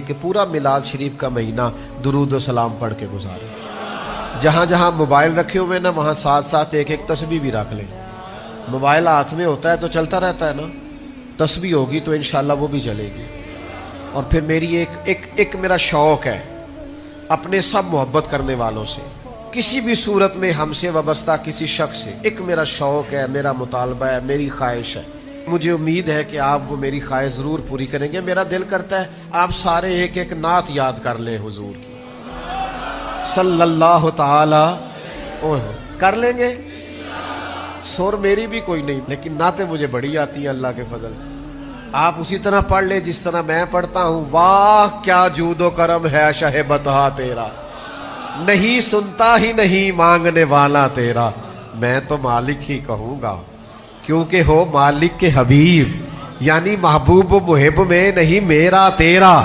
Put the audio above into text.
कि पूरा मिलाद शरीफ का महीना दुरूद व सलाम पढ़ के गुजारें। जहाँ जहाँ मोबाइल रखे हुए ना वहाँ साथ साथ एक एक तस्बीह भी रख लें। मोबाइल हाथ में होता है तो चलता रहता है ना, तस्बीह होगी तो इंशाल्लाह वो भी चलेगी। और फिर मेरी एक मेरा शौक़ है अपने सब मोहब्बत करने वालों से, किसी भी सूरत में हमसे वाबस्ता किसी शख्स से, एक मेरा शौक़ है, मेरा मुतालबा है, मेरी ख्वाहिश है। मुझे उम्मीद है कि आप वो मेरी ख्वाहिश ज़रूर पूरी करेंगे। मेरा दिल करता है आप सारे एक एक नात याद कर लें हुजूर की सल्लल्लाहु ताला कर लेंगे। सुर मेरी भी कोई नहीं, लेकिन नाते मुझे बड़ी आती हैं अल्लाह के फजल से। आप उसी तरह पढ़ ले जिस तरह मैं पढ़ता हूं। वाह क्या जूदो करम है शाहे बता तेरा, नहीं सुनता ही नहीं मांगने वाला तेरा। मैं तो मालिक ही कहूंगा क्योंकि हो मालिक के हबीब, यानी महबूब मुहिब में नहीं मेरा तेरा।